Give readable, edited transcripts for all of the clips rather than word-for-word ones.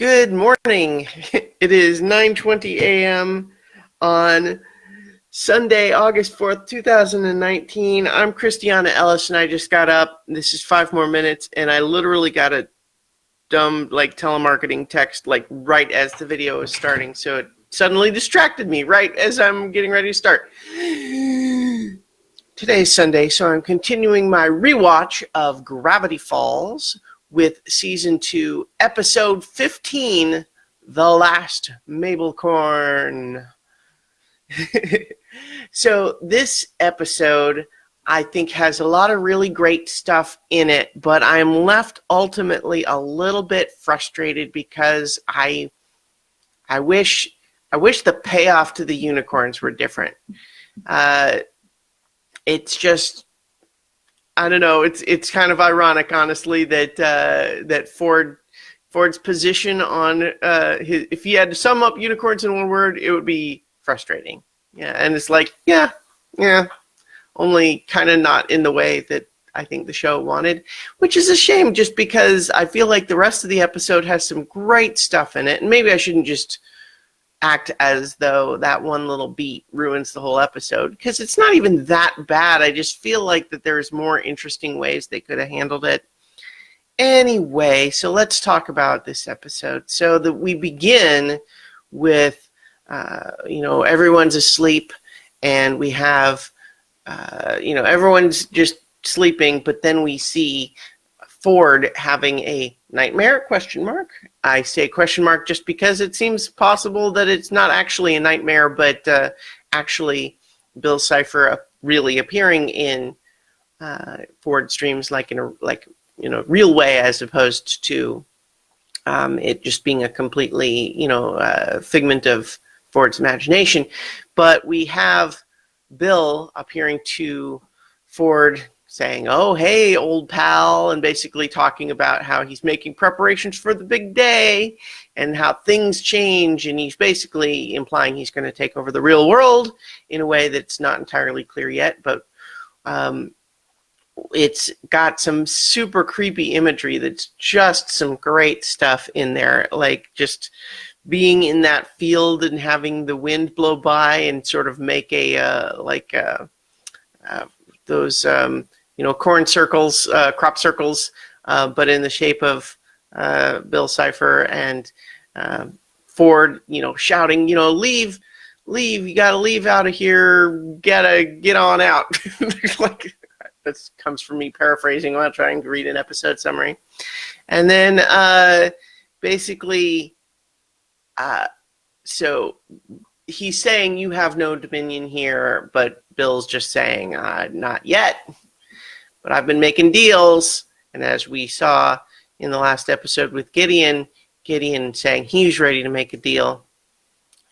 Good morning. It is 9:20 a.m. on Sunday, August 4th, 2019. I'm Christiana Ellis, and I just got up. This is 5 more minutes, and I literally got a dumb, telemarketing text, right as the video was starting, so it suddenly distracted me right as I'm getting ready to start. Today's Sunday, so I'm continuing my rewatch of Gravity Falls with Season 2, Episode 15, The Last Mabelcorn. So this episode, I think, has a lot of really great stuff in it, but I'm left ultimately a little bit frustrated because I wish the payoff to the unicorns were different. It's just, I don't know. It's kind of ironic, honestly, that Ford's position on if he had to sum up unicorns in one word, it would be frustrating. Yeah, and it's yeah, only kind of not in the way that I think the show wanted, which is a shame, just because I feel like the rest of the episode has some great stuff in it, and maybe I shouldn't just act as though that one little beat ruins the whole episode, because it's not even that bad. I just feel like that there's more interesting ways they could have handled it. Anyway, so let's talk about this episode. So that we begin with, everyone's asleep, and we have, everyone's just sleeping, but then we see Ford having a nightmare, ? I say question mark just because it seems possible that it's not actually a nightmare, but actually Bill Cipher really appearing in Ford's dreams in a real way, as opposed to it just being a completely figment of Ford's imagination. But we have Bill appearing to Ford, saying, "Oh, hey, old pal," and basically talking about how he's making preparations for the big day and how things change, and he's basically implying he's going to take over the real world in a way that's not entirely clear yet, but it's got some super creepy imagery that's just some great stuff in there, like just being in that field and having the wind blow by and sort of make those corn circles, crop circles, but in the shape of Bill Cipher, and Ford, shouting, leave, you gotta leave out of here, gotta get on out. That comes from me paraphrasing while trying to read an episode summary. And then basically, so he's saying, "You have no dominion here," but Bill's just saying, "Not yet. But I've been making deals," and as we saw in the last episode with Gideon saying he's ready to make a deal.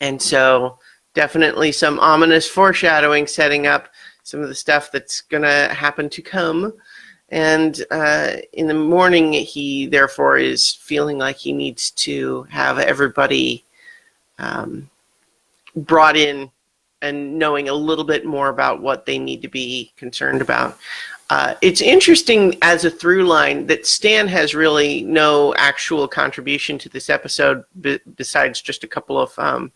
And so definitely some ominous foreshadowing, setting up some of the stuff that's going to happen to come. And in the morning, he therefore is feeling like he needs to have everybody brought in and knowing a little bit more about what they need to be concerned about. It's interesting as a through line that Stan has really no actual contribution to this episode besides just a couple of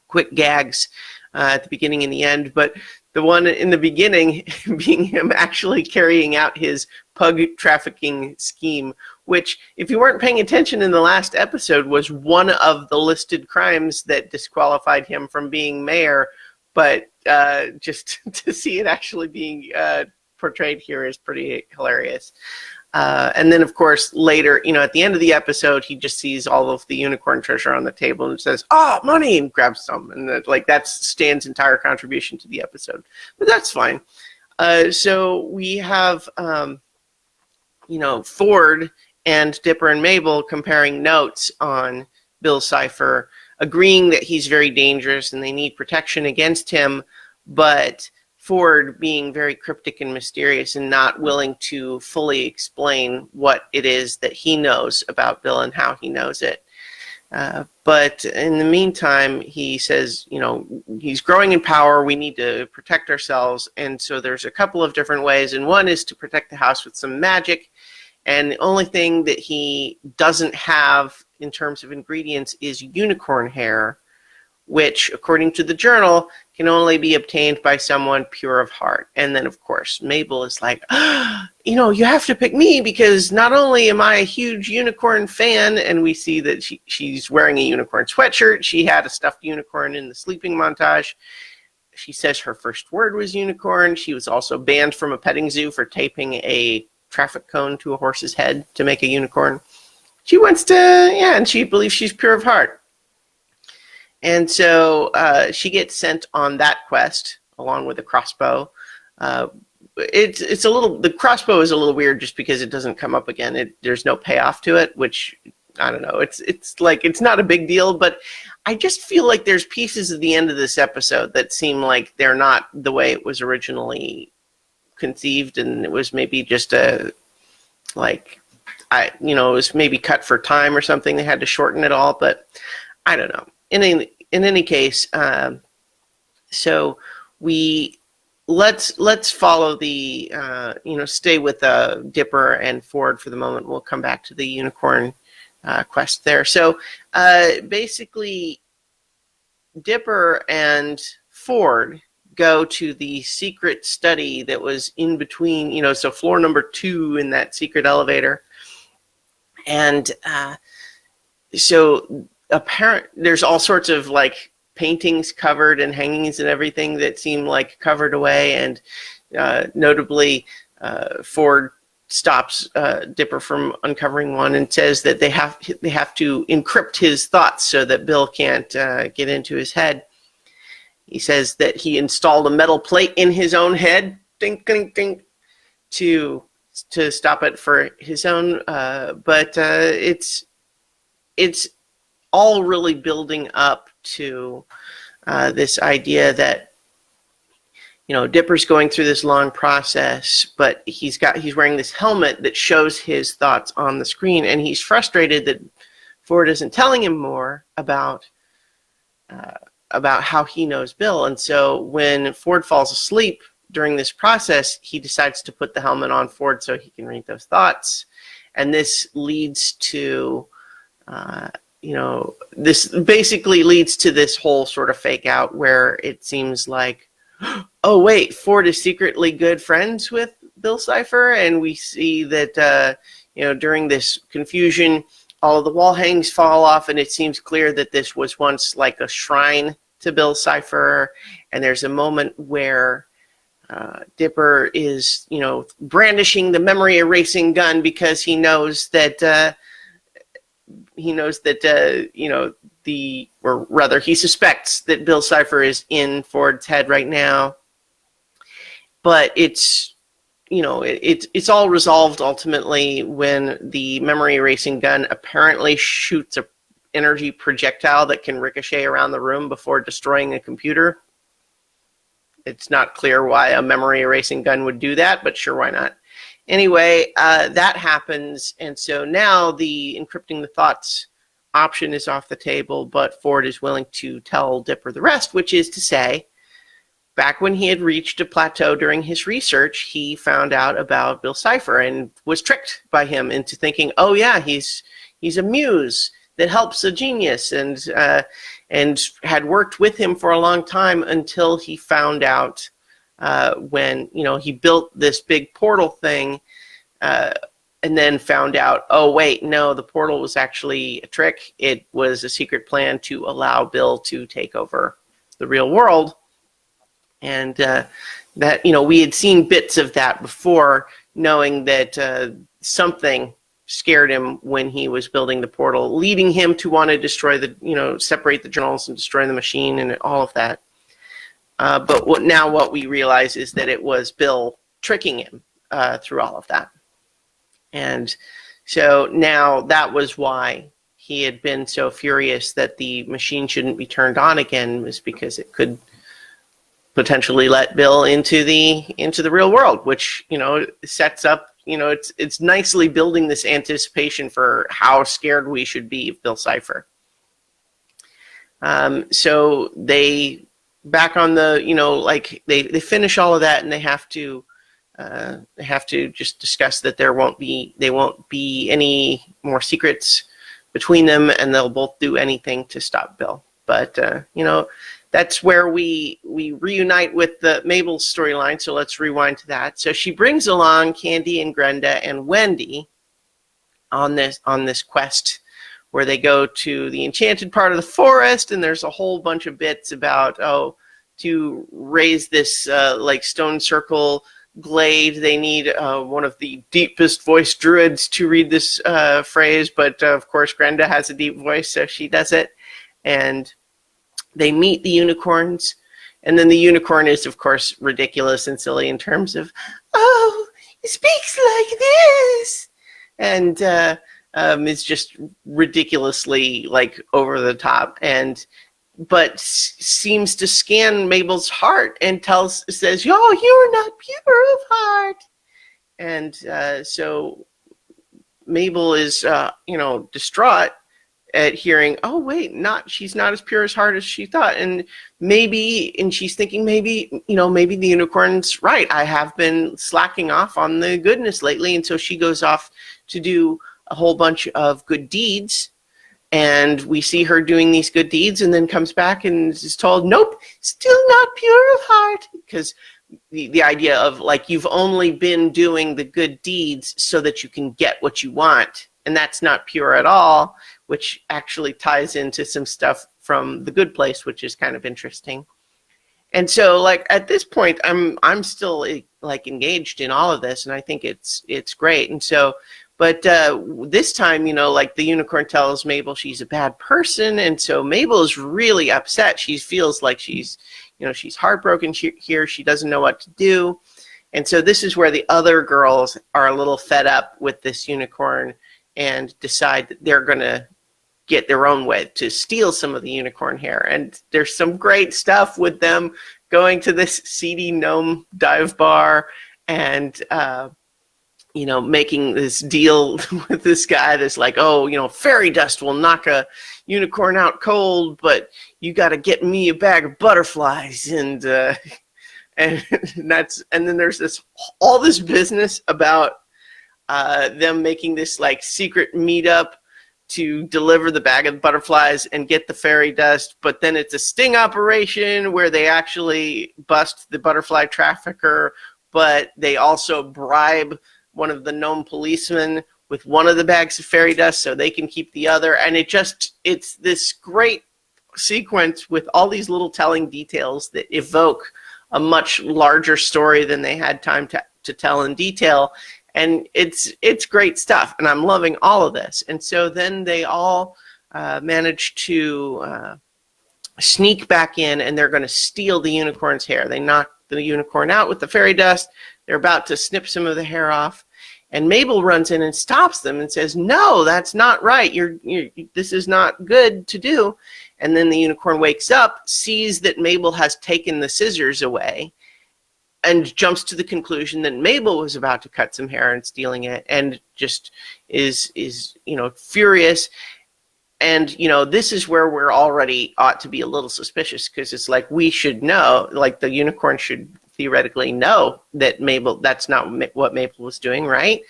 quick gags at the beginning and the end. But the one in the beginning being him actually carrying out his pug trafficking scheme, which, if you weren't paying attention in the last episode, was one of the listed crimes that disqualified him from being mayor. But just to see it actually being portrayed here is pretty hilarious. And then, of course, later, at the end of the episode, he just sees all of the unicorn treasure on the table and says, "Oh, money," and grabs some. And that's Stan's entire contribution to the episode. But that's fine. So we have, Ford and Dipper and Mabel comparing notes on Bill Cipher, agreeing that he's very dangerous and they need protection against him, but Ford being very cryptic and mysterious and not willing to fully explain what it is that he knows about Bill and how he knows it. But in the meantime, he says, he's growing in power. We need to protect ourselves. And so there's a couple of different ways. And one is to protect the house with some magic. And the only thing that he doesn't have in terms of ingredients is unicorn hair, which, according to the journal, can only be obtained by someone pure of heart. And then, of course, Mabel is like, you have to pick me because not only am I a huge unicorn fan, and we see that she's wearing a unicorn sweatshirt. She had a stuffed unicorn in the sleeping montage. She says her first word was unicorn. She was also banned from a petting zoo for taping a traffic cone to a horse's head to make a unicorn. She wants to, and she believes she's pure of heart. And so she gets sent on that quest along with a crossbow. It's a little, the crossbow is a little weird just because it doesn't come up again. There's no payoff to it, which I don't know. It's like, it's not a big deal, but I just feel like there's pieces at the end of this episode that seem like they're not the way it was originally conceived, and it was maybe just it was maybe cut for time or something. They had to shorten it all, but I don't know. In any case, so let's follow the stay with Dipper and Ford for the moment. We'll come back to the unicorn quest there. So basically, Dipper and Ford go to the secret study that was in between, so floor number 2 in that secret elevator, and so there's all sorts of like paintings covered and hangings and everything that seem like covered away, and notably Ford stops Dipper from uncovering one and says that they have to encrypt his thoughts so that Bill can't get into his head. He says that he installed a metal plate in his own head, ding, ding, ding, to stop it for his own, but it's all really building up to this idea that Dipper's going through this long process, but he's wearing this helmet that shows his thoughts on the screen, and he's frustrated that Ford isn't telling him more about how he knows Bill. And so when Ford falls asleep during this process, he decides to put the helmet on Ford so he can read those thoughts, and this leads to this basically leads to this whole sort of fake out where it seems like, oh wait, Ford is secretly good friends with Bill Cipher, and we see that during this confusion, all of the wall hangings fall off, and it seems clear that this was once like a shrine to Bill Cipher. And there's a moment where Dipper is brandishing the memory erasing gun because he knows that. He suspects that Bill Cipher is in Ford's head right now, but it's all resolved ultimately when the memory erasing gun apparently shoots a energy projectile that can ricochet around the room before destroying a computer. It's not clear why a memory erasing gun would do that, but sure, why not? Anyway, that happens, and so now the encrypting the thoughts option is off the table, but Ford is willing to tell Dipper the rest, which is to say, back when he had reached a plateau during his research, he found out about Bill Cipher and was tricked by him into thinking, oh yeah, he's a muse that helps a genius, and had worked with him for a long time until he found out when he built this big portal thing, and then found out, oh wait, no, the portal was actually a trick. It was a secret plan to allow Bill to take over the real world. And that we had seen bits of that before, knowing that something scared him when he was building the portal, leading him to want to destroy separate the journals and destroy the machine and all of that. But what we realize is that it was Bill tricking him through all of that. And so now that was why he had been so furious that the machine shouldn't be turned on again, was because it could potentially let Bill into the real world, which sets up, it's nicely building this anticipation for how scared we should be of Bill Cipher. So they back on the they finish all of that, and they have to just discuss that they won't be any more secrets between them, and they'll both do anything to stop Bill. But you know, that's where we reunite with the Mabel's storyline. So let's rewind to that. So she brings along Candy and Grenda and Wendy on this quest, where they go to the enchanted part of the forest, and there's a whole bunch of bits about, oh, to raise this like stone circle glade, they need one of the deepest voiced druids to read this phrase, but of course Grenda has a deep voice, so she does it. And they meet the unicorns, and then the unicorn is, of course, ridiculous and silly in terms of, oh, it speaks like this, and it's just ridiculously like over the top, but seems to scan Mabel's heart and says, "Oh, you're not pure of heart," and so Mabel is distraught at hearing, oh wait, she's not as pure as heart as she thought, and she's thinking maybe the unicorn's right. I have been slacking off on the goodness lately, and so she goes off to do a whole bunch of good deeds, and we see her doing these good deeds, and then comes back and is told, nope, still not pure of heart, because the idea of like you've only been doing the good deeds so that you can get what you want, and that's not pure at all, which actually ties into some stuff from The Good Place, which is kind of interesting. And so, like, at this point, I'm still like engaged in all of this, and I think it's great. And so, but this time, like the unicorn tells Mabel she's a bad person, and so Mabel is really upset. She feels like she's heartbroken here. She doesn't know what to do, and so this is where the other girls are a little fed up with this unicorn and decide that they're going to get their own way to steal some of the unicorn hair. And there's some great stuff with them going to this seedy gnome dive bar and, making this deal with this guy that's like, oh, fairy dust will knock a unicorn out cold, but you got to get me a bag of butterflies. And then there's all this business about them making this like secret meetup to deliver the bag of butterflies and get the fairy dust, but then it's a sting operation where they actually bust the butterfly trafficker, but they also bribe one of the gnome policemen with one of the bags of fairy dust so they can keep the other. And it's this great sequence with all these little telling details that evoke a much larger story than they had time to tell in detail. And it's great stuff, and I'm loving all of this. And so then they all manage to sneak back in, and they're going to steal the unicorn's hair. They knock the unicorn out with the fairy dust. They're about to snip some of the hair off, and Mabel runs in and stops them and says, "No, that's not right. This is not good to do." And then the unicorn wakes up, sees that Mabel has taken the scissors away, and jumps to the conclusion that Mabel was about to cut some hair and stealing it, and just is furious. And this is where we're already ought to be a little suspicious, because it's like we should know, like the unicorn should theoretically know that that's not what Mabel was doing, right?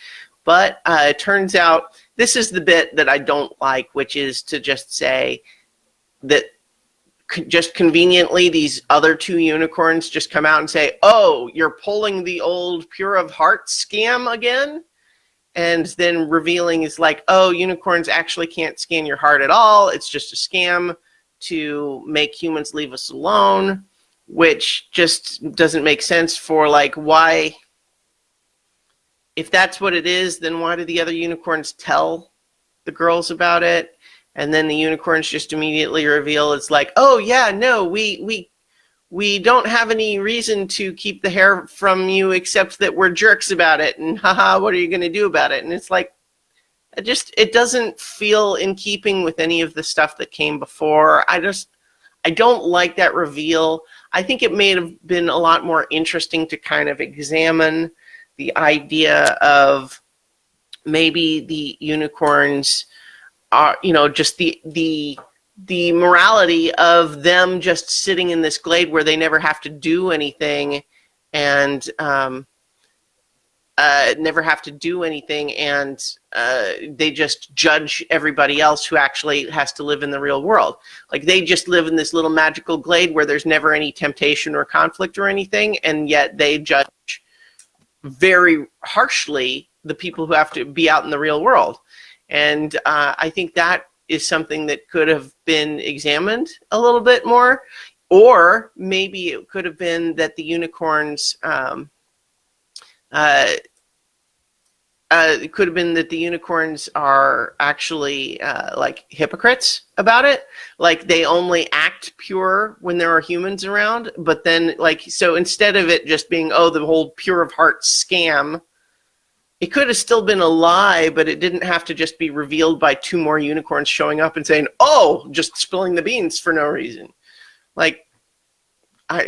But it turns out this is the bit that I don't like, which is to just say that just conveniently these other two unicorns just come out and say, oh, you're pulling the old pure of heart scam again? And then revealing is like, oh, unicorns actually can't scan your heart at all. It's just a scam to make humans leave us alone, which just doesn't make sense for like why. If that's what it is, then why do the other unicorns tell the girls about it? And then the unicorns just immediately reveal it's like, oh yeah, no, we don't have any reason to keep the hair from you except that we're jerks about it, and haha, what are you going to do about it? And it's like, it doesn't feel in keeping with any of the stuff that came before. I don't like that reveal. I think it may have been a lot more interesting to kind of examine the idea of maybe the unicorns are, just the morality of them just sitting in this glade where they never have to do anything, and never have to do anything, and they just judge everybody else who actually has to live in the real world. Like, they just live in this little magical glade where there's never any temptation or conflict or anything, and yet they judge very harshly the people who have to be out in the real world. And I think that is something that could have been examined a little bit more. Or maybe it could have been that the unicorns, it could have been that the unicorns are actually like hypocrites about it. Like, they only act pure when there are humans around, but then, like, so instead of it just being, oh, the whole pure of heart scam, it could have still been a lie, but it didn't have to just be revealed by 2 more unicorns showing up and saying, oh, just spilling the beans for no reason. Like, so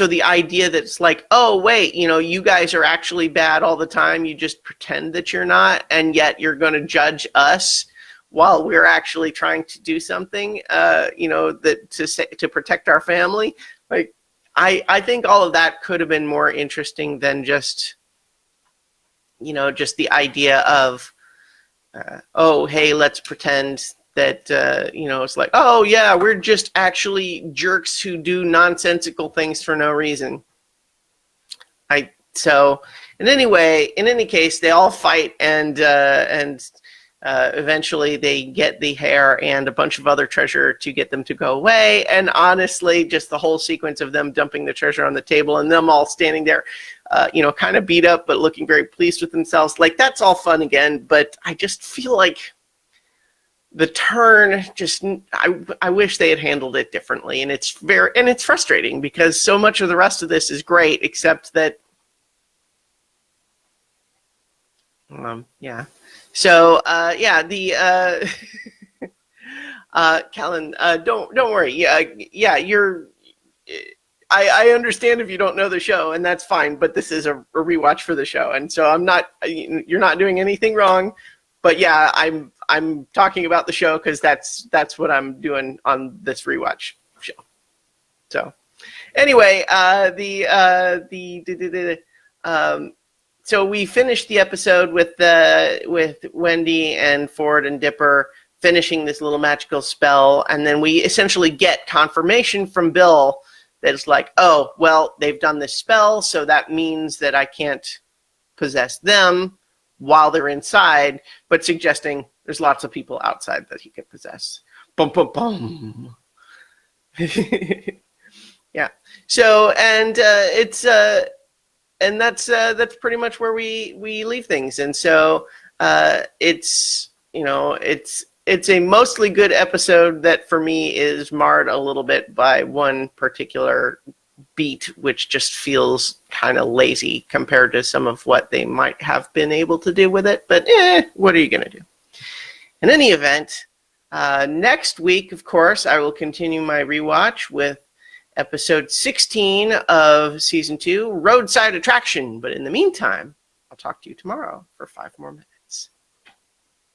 the idea that it's like, oh, wait, you guys are actually bad all the time. You just pretend that you're not, and yet you're going to judge us while we're actually trying to do something, to protect our family. Like, I think all of that could have been more interesting than just the idea of, oh, hey, let's pretend that, it's like, oh, yeah, we're just actually jerks who do nonsensical things for no reason. In any case, they all fight, and eventually they get the hair and a bunch of other treasure to get them to go away. And honestly, just the whole sequence of them dumping the treasure on the table and them all standing there, kind of beat up, but looking very pleased with themselves. Like, that's all fun again, but I just feel like the turn, I wish they had handled it differently, and it's frustrating because so much of the rest of this is great, except that, yeah. So, Callan, don't worry. Yeah, I understand if you don't know the show, and that's fine. But this is a rewatch for the show, and so you're not doing anything wrong. But yeah, I'm talking about the show because that's what I'm doing on this rewatch show. So, anyway, so we finished the episode with Wendy and Ford and Dipper finishing this little magical spell, and then we essentially get confirmation from Bill that it's like, oh, well, they've done this spell, so that means that I can't possess them while they're inside, but suggesting there's lots of people outside that he could possess. Bum, bum, bum. Yeah. So, and that's pretty much where we leave things. And so it's a mostly good episode that for me is marred a little bit by one particular beat, which just feels kind of lazy compared to some of what they might have been able to do with it. But what are you going to do? In any event, next week, of course, I will continue my rewatch with episode 16 of season 2, Roadside Attraction. But in the meantime, I'll talk to you tomorrow for 5 more minutes.